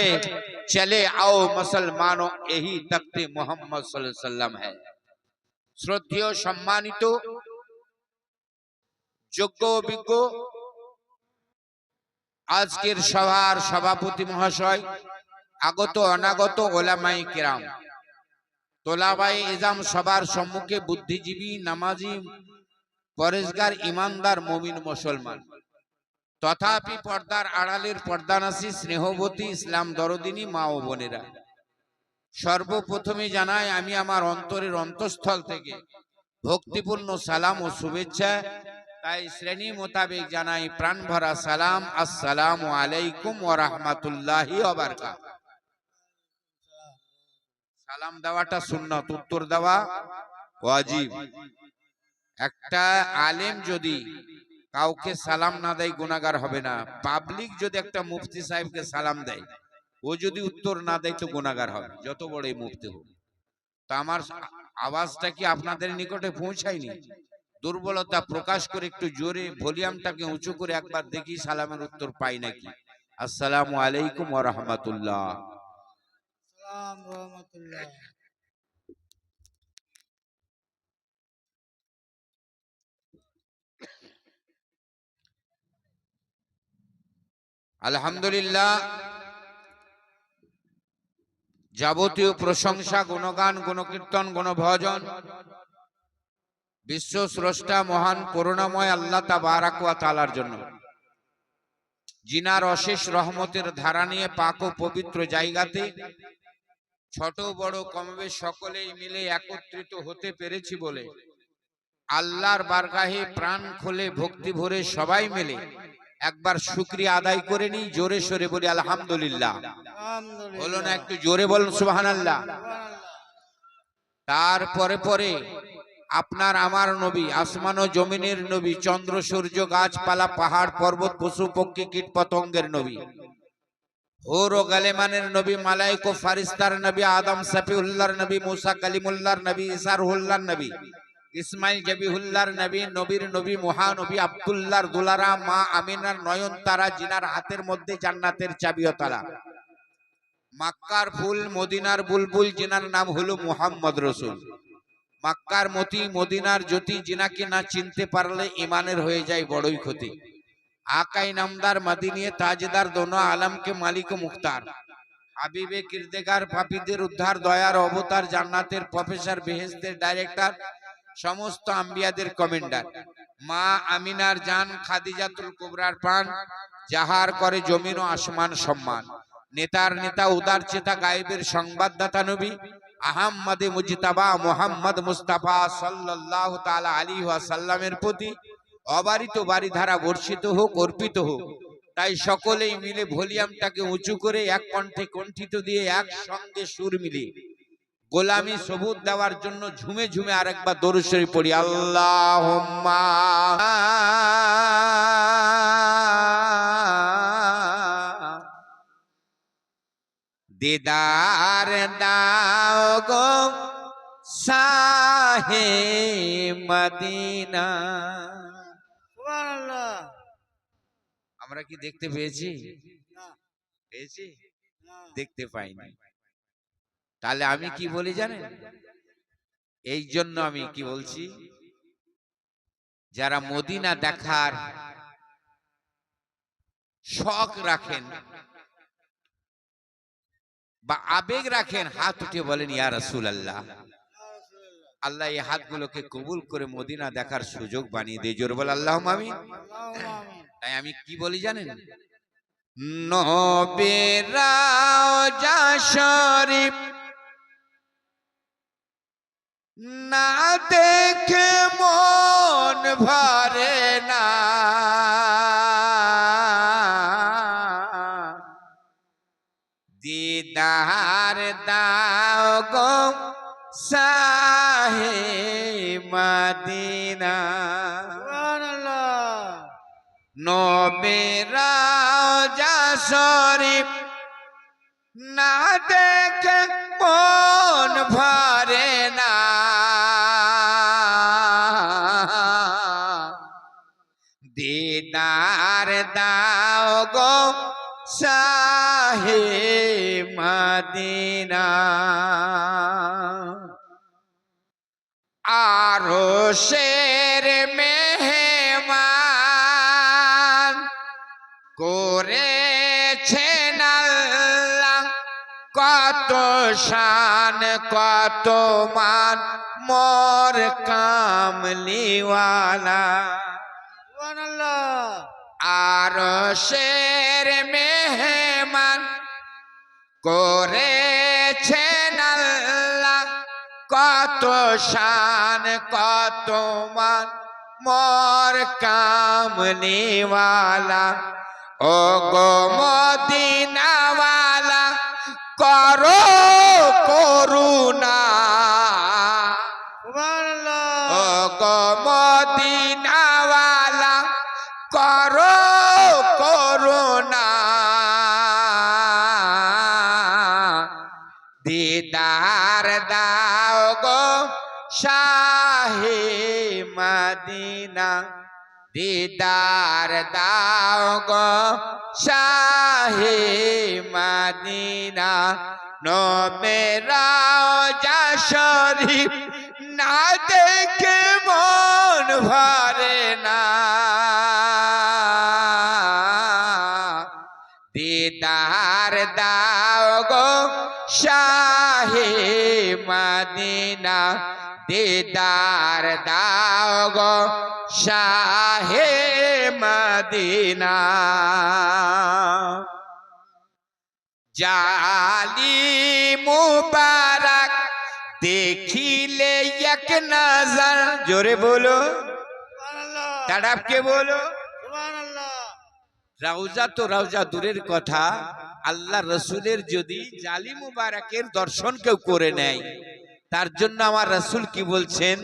है चले आओ मुसलमानों यही तख्ते मोहम्मद सल्लल्लाहु अलैहि वसल्लम है। শ্রদ্ধেয় সম্মানিত যোগ্য অভিজ্ঞ আজকের সভার সভাপতি মহাশয়, আগত অনাগত ওলামায়ে কেরাম, তোলাবায়ে ইজাম সবার সম্মুখে বুদ্ধিজীবী, নামাজি, পরেজগার, ইমানদার, মুমিন মুসলমান, তথাপি পর্দার আড়ালের পর্দানাসী স্নেহবতী ইসলাম দরদিনী মা ও বোনেরা, সর্বপ্রথমে জানাই আমি আমার অন্তরের অন্তঃস্থল থেকে ভক্তিপূর্ণ সালাম ও শুভেচ্ছা। তাই শ্রেণী মোতাবেক জানাই প্রাণ ভরা সালাম, আসসালামু আলাইকুম ওয়া রাহমাতুল্লাহি ওয়া বারাকাতুহু। সালাম দেওয়াটা সুন্নাত, উত্তর দেওয়া ওয়াজিব। একটা আলেম যদি কাউকে সালাম না দেয় গুনাহগার হবে না। পাবলিক যদি একটা মুফতি সাহেবকে সালাম দেয়, ও যদি উত্তর না দেয় তো গুনাহগার হবে, যত বড়ই মুফতি হোক। তা আমার আওয়াজটা কি আপনাদের নিকটে পৌঁছায়নি? দুর্বলতা প্রকাশ করে একটু জোরে ভলিউমটাকে উঁচু করে একবার দেখি সালামের উত্তর পাই নাকি। আসসালামু আলাইকুম ওয়া রাহমাতুল্লাহ। আলহামদুলিল্লাহ, যাবতীয় প্রশংসা, গুণগান, গুণকীর্তন, গুণভজন বিশ্ব স্রষ্টা মহান করুণাময় আল্লাহ তাবারাক ওয়া তাআলার জন্য, জিনার অশেষ রহমতের ধারা নিয়ে পাক ও পবিত্র জায়গাতে ছোট বড় কমবেশ সকলেই মিলে একত্রিত হতে পেরেছি বলে আল্লাহর বারগাহে প্রাণ খুলে ভক্তি ভরে সবাই মিলে একবার শুকরিয়া আদায় করে নি। জোরে সরে বলি আলহামদুলিল্লাহ। বলো না, একটু জোরে বলুন সুবহানাল্লাহ। তারপরে পরে আপনার আমার নবী, আসমান ও জমিনের নবী, চন্দ্র সূর্য গাছপালা পাহাড় পর্বত পশু পক্ষী কীট পতঙ্গের নবী, হুর ও গালেমানের নবী, মালায়েক ও ফারিস্তার নবী, আদম সফিউল্লাহর নবী, মুসা কালিমুল্লাহর নবী, ঈসা রুহুল্লাহর নবী, ইসমাইল জবিহুল্লাহর নবী, নবীর নবী মহানবী আব্দুল্লাহর দুলারা, মা আমিনার নয়নতারা, জিনার হাতের মধ্যে জান্নাতের চাবি ও তালা, মক্কার ফুল মদিনার বুলবুল, জিনার নাম হলো মুহাম্মদ রাসূল, মক্কার মতি মদিনার জ্যোতি, জিনাকে না চিনতে পারলে ইমানের হয়ে যায় বড়ই ক্ষতি, আকাই নামদার মদিনিয়ে তাজদার, দোনো আলমকে মালিক ও মুখতার, হাবিবে কিরদেগার, পাপীদের উদ্ধার, দয়ার অবতার, জান্নাতের প্রফেসর, বেহেশতের ডাইরেক্টর, সমস্ত আম্বিয়াদের কমান্ডার, মা আমিনার জান, খাদিজাতুল কুবরার প্রাণ, যাহার করে জমিন ও আসমান সম্মান, নেতার নেতা উদার চেতা, গায়েবের সংবাদদাতা নবী আহমদে মুজতাবা মুহাম্মদ মুস্তাফা সাল্লাল্লাহু তাআলা আলাইহি ওয়াসাল্লামের প্রতি অবারিত বারিধারা বর্ষিত হোক, অর্পিত হোক। তাই সকলেই মিলে ভলিউমটাকে উঁচু করে এক কণ্ঠে কণ্ঠিত দিয়ে একসঙ্গে সুর মিলিয়ে গোলামি সবুত দেওয়ার জন্য ঝুমে ঝুমে আরেকবার দরুদ শরীফ পড়ি। আল্লাহুম্মা দিদার দাও গো শাহে মদিনা। সুবহানাল্লাহ। আমরা কি দেখতে পেয়েছি? পেয়েছি? দেখতে পাইনি। তাহলে আমি কি বলি জানেন? এই জন্য আমি কি বলছি, যারা মদিনা দেখার শখ রাখেন বা আবেগ রাখেন, হাত উঠে বলেন ইয়া রাসূলুল্লাহ। আল্লাহ এই হাতগুলোকে কবুল করে মদিনা দেখার সুযোগ বানিয়ে দেয়। জোরে বল আল্লাহুম্মা আমিন। তাই আমি কি বলি জানেন? নবীর রওজা শরীফ না দেখে মন ভরে না, দিদার দাও গো শাহে মদিনা। সুবহানাল্লাহ। নবীর রওজা শরীফ না দেখে মন ভরে না, দিদার দাও গো শাহে মদিনা আরশের মেহমান করেছেন আল্লাহ কত শান কত মান মোর কামলিওয়ালা আরশের মেহমান করেছেন আল্লাহ কত শান কত মান মোর কামলিওয়ালা ও গো মদিনাওয়ালা করো করুণা ও গো মদিনাওয়ালা করো করুণা দিদার দাও গো শাহে মদিনা দিদার দাও গো শাহে মদিনা নোমেরাও যা শরীফ না দেখে মন ভরে না দিদার দাও গো শাহে মদিনা দিদার দাও গো শাহে মদিনা জালি মুবারক দেখিলে এক নজর জোরে বলো তাড়াপ কে বলো রওজা তো রওজা দূরের কথা আল্লাহ রসুলের যদি জালি মুবারকের দর্শন কেউ করে নেয় তার জন্য আমার রসুল কি বলছেন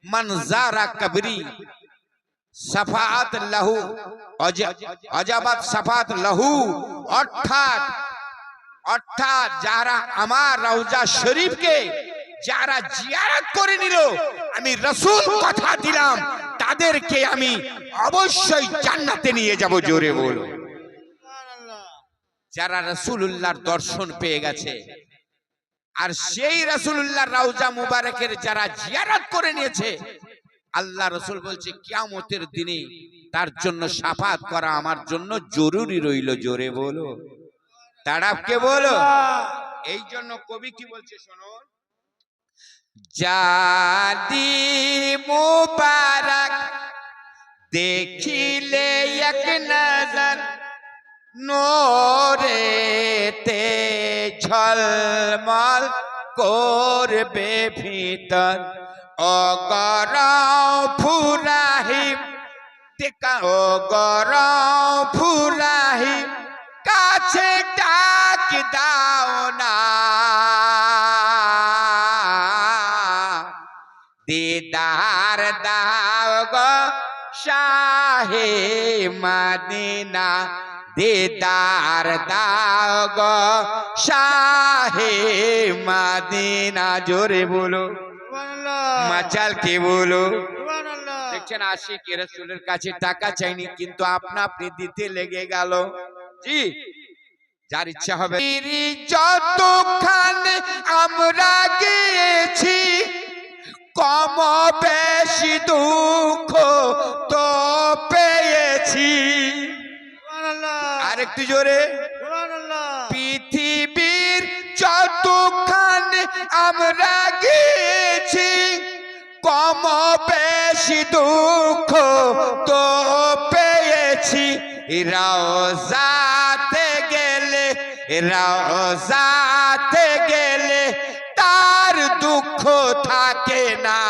মান যারা কবরি সাফাত লাহু অজাবাত সাফাত লাহু অর্থাৎ অর্থাৎ যারা আমার রওজা শরীফকে যারা জিয়ারত করে নিল আমি রসুল কথা দিলাম তাদেরকে আমি অবশ্যই জান্নাতে নিয়ে যাব জোরে বলো যারা রাসূলুল্লাহর দর্শন পেয়ে গেছে আর সেই রাসূলুল্লাহর রওজা মুবারকের যারা জিয়ারত করে নিয়েছে আল্লাহ রসুল বলছে কিয়ামতের দিনে তার জন্য শাফাত করা আমার জন্য জরুরি রইল জোরে বলো তাড়াপকে বলো এই জন্য কবি কি বলছে শোনো জালি মুবারক দেখিলে এক নজর নোরেতে ঝলমল করবে ভিতর অগরাও ফুরাহিম টেকা অগরাও ফুরাহিম কাছে ডাক দাও না দিদার দাও গো শাহে মদিনা দিদার দাও গো শাহে মদিনা জোরে বলো মাচাল কে বলো দেখছেন আশিক রাসূলের কাছে টাকা চাইনি কিন্তু আপনা আপনি দিতে লেগে গেল জি যার ইচ্ছা হবে যতখানে আমরা গিয়েছি কম বেশি দুঃখ তো পেয়েছি আরেকটু জোরে পৃথিবীর যতখানে আমরা গিয়েছি কম বেশি দুঃখ তো পেয়েছি রওজাতে গেলে রওজাতে গেলে তার দুঃখ থাকে না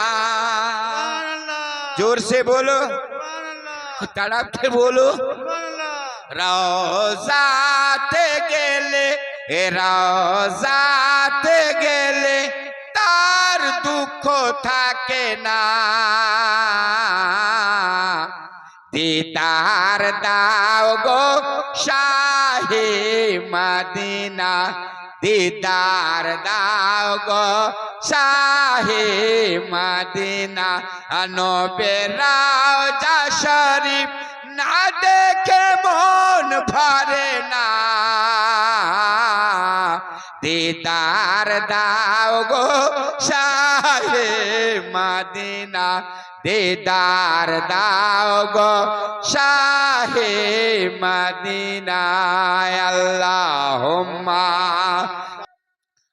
জোর সে বলো তাড়াতে বলো রওজাতে গেলে রওজাতে গেলে তার দুঃখ থাকে না দিদার দাও গো শাহে মদিনা দিদার দাও গো শাহে মদিনা নবে রওজা শরীফ না দেখে মন ভরে না দিদার দাও গো শাহে মদিনা দিদার দাও গো শাহে মদিনা আল্লাহুম্মা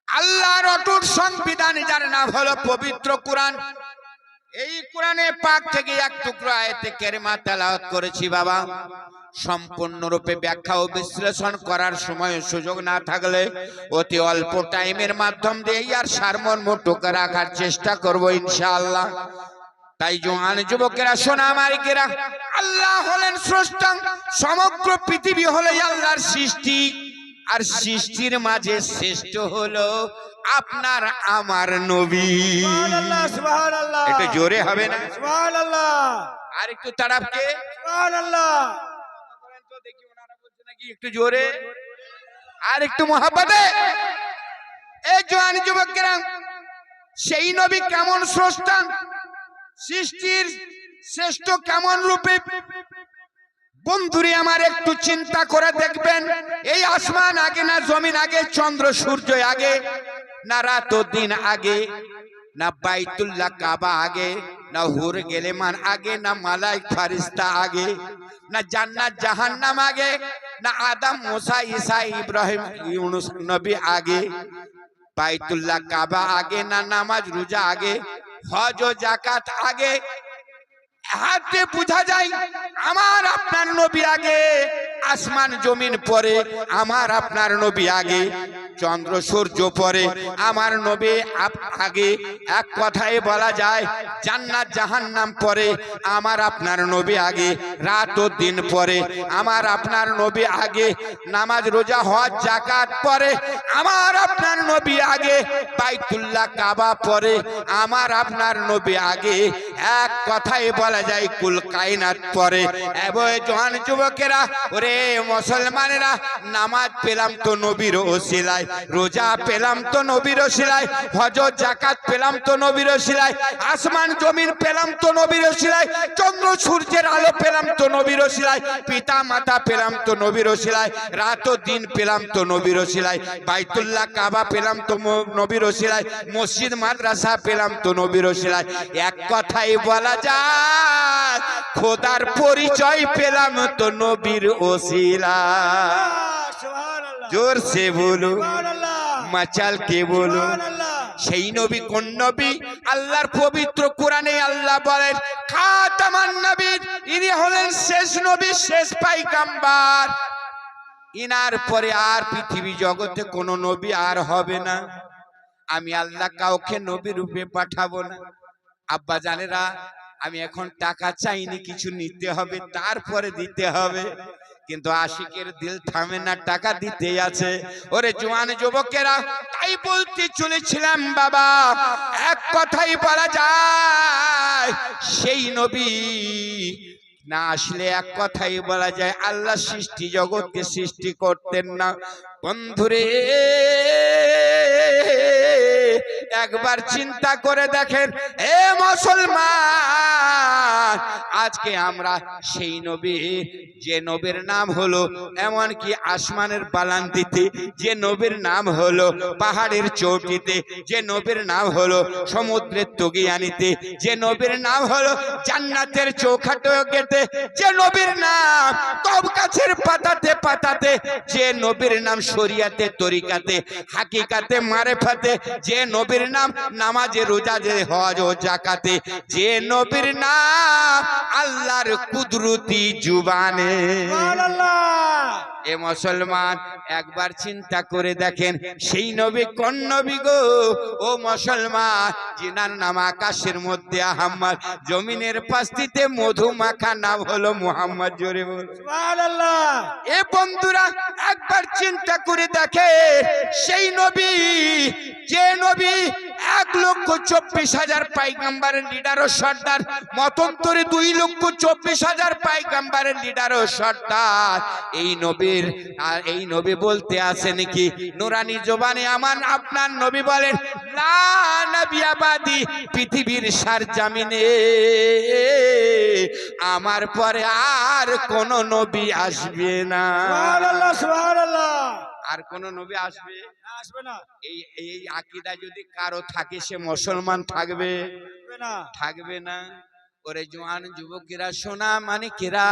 আল্লাহর অটুট সংবিধান যার নাম হলো পবিত্র কোরআন। এই কোরআনে পাক থেকে এক টুকরো আয়াতে কারিমা তেলাওয়াত করেছি বাবা। সম্পূর্ণরূপে ব্যাখ্যা ও বিশ্লেষণ করার সময় সুযোগ না থাকলে অতি অল্প টাইমের মাধ্যম দিয়ে আর সারমর্মটুকু রাখার চেষ্টা করব ইনশাআল্লাহ। তাই জওয়ান যুবকেরা সোনা মালিকেরা, আল্লাহ হলেন স্রষ্টা, সমগ্র পৃথিবী হলো আল্লাহর সৃষ্টি। আর সৃষ্টির মাঝে শ্রেষ্ঠ হলো আপনার আমার নবী। সুবহানাল্লাহ, সুবহানাল্লাহ। একটু জোরে হবে না? সুবহানাল্লাহ। আর একটু তাড়াপকে সুবহানাল্লাহ। দেখি ওনারা বলছে নাকি একটু জোরে, আর একটু মহাব্বতে। এই জওয়ান যুবকেরা, সেই নবী কেমন স্রষ্টা, সৃষ্টির শ্রেষ্ঠ কেমন রূপে, বন্ধুরে আমার একটু চিন্তা করে দেখবেন। এই আসমান আগে না জমিন আগে, চন্দ্র সূর্য আগে, না রাত ও দিন আগে, না বাইতুল্লাহ কাবা আগে, না হুর গেলেমান আগে, না মালাইক ফারিস্তা আগে, না জান্নাত জাহান্নাম আগে, না আদম মুসা ঈসা ইব্রাহিম ইউনুস নবী আগে, বাইতুল্লাহ কাবা আগে, না নামাজ রোজা আগে, হজ ও যাকাত আগে। হাতে বোঝা যায় আমার আপনার নবী আগে, আসমান জমিন পরে আমার আপনার নবী আগে, চন্দ্র সূর্য পরে আমার নবী আগে। এক কথায় বলা যায় জান্নাত জাহান্নাম পরে আমার আপনার নবী আগে, রাত ও দিন পরে আমার আপনার নবী আগে, নামাজ রোজা হজ যাকাত পরে আমার আপনার নবী আগে, বাইতুল্লাহ কাবা পরে আমার আপনার নবী আগে। এক কথায় বলা যায় কুল কায়নাত পরে। এবং জওয়ান যুবকেরা, ওরে মুসলমানেরা, নামাজ পেলাম তো নবীর ওসিলায়, রোজা পেলাম তো নবীর ওসিলায়, হজ যাকাত পেলাম তো নবীর ওসিলায়, আসমান জমিন পেলাম তো নবীর ওসিলায়, চন্দ্র সূর্যের আলো পেলাম তো নবীর ওসিলায়, পিতা মাতা পেলাম তো নবীর ওসিলায়, রাত ও দিন পেলাম তো নবীর ওসিলায়, বাইতুল্লাহ কাবা পেলাম তো নবীর ওসিলায়, মসজিদ মাদ্রাসা পেলাম তো নবীর ওসিলায়। এক কথাই বলা যায় খোদার পরিচয় পেলাম তো নবীর ওসিলায়। সুবহানাল্লাহ। জোর সে বলো, সুবহানাল্লাহ। মাচাল কে বলো। সুবহানাল্লাহ। সেই নবী কোন নবী? আল্লাহর পবিত্র কোরআনে আল্লাহ বলেন খাতামান নবী, ইনি হলেন শেষ নবী, শেষ পয়গম্বর। ইনার পরে আর পৃথিবী জগতে কোনো নবী আর হবে না। আমি আল্লাহ কাউকে নবী রূপে পাঠাবো না। আব্বা জানেরা, আমি এখন টাকা চাইনি, কিছু নিতে হবে, তারপরে দিতে হবে, কিন্তু আশিকের দিল থামে না, টাকা দিতেই আছে। ওরে জওয়ান যুবকেরা, তাই বলতে চলেছিলাম বাবা, এক কথাই বলা যায় সেই নবী না আসলে এক কথাই বলা যায় আল্লাহ সৃষ্টি জগৎকে সৃষ্টি করতেন না। বন্ধুরে একবার চিন্তা করে দেখেন, এ মুসলমান, আজকে আমরা সেই নবী, যে নবীর নাম হলো এমনকি আসমানের বালান্তিতে, যে নবীর নাম হলো পাহাড়ের চৌটিতে, যে নবীর নাম হলো সমুদ্রের তগিয়ানিতে, যে নবীর নাম হলো জান্নাতের চৌখাটো গেটে, যে নবীর নাম তব গাছের পাতাতে পাতাতে, যে নবীর নাম শরিয়াতে তরিকাতে হাকিকাতে মারেফাতে, যে নবীর নাম নামাজে রোজা যে হজ ও যাকাতে, যে নবীর নাম আল্লাহর কুদরতি জুবানে। এ মুসলমান, একবার চিন্তা করে দেখেন সেই নবী কোন নবী গো? ও মুসলমান, যিনার নাম আকাশের মধ্যে আহমদ, জমিনের পাস্তিতে মধু মাখা, নাম হলো মুহাম্মদ। জোরে বল সুবহানাল্লাহ। এ বন্ধুরা একবার চিন্তা করে দেখে সেই নবী, যে নবী 1,24,000 পয়গম্বরের লিডার ও সর্দার, মতন্তরে 2,24,000 পয়গম্বরের লিডার ও সর্দার। এই নবীর আর এই নবী বলতে আছে নাকি নুরানি জবানে আমার আপনার নবী বলেন লা নবী আবাদি, পৃথিবীর সার জামিনে আমার পরে আর কোন নবী আসবে না। সুবহানাল্লাহ, সুবহানাল্লাহ। আর কোন নবী আসবে? আসবে না, এই এই আকীদা যদি কারো থাকে সে মুসলমান থাকবে? আসবে না। থাকবে না। ওরে জওয়ান যুবকেরা, সোনা মানিকেরা,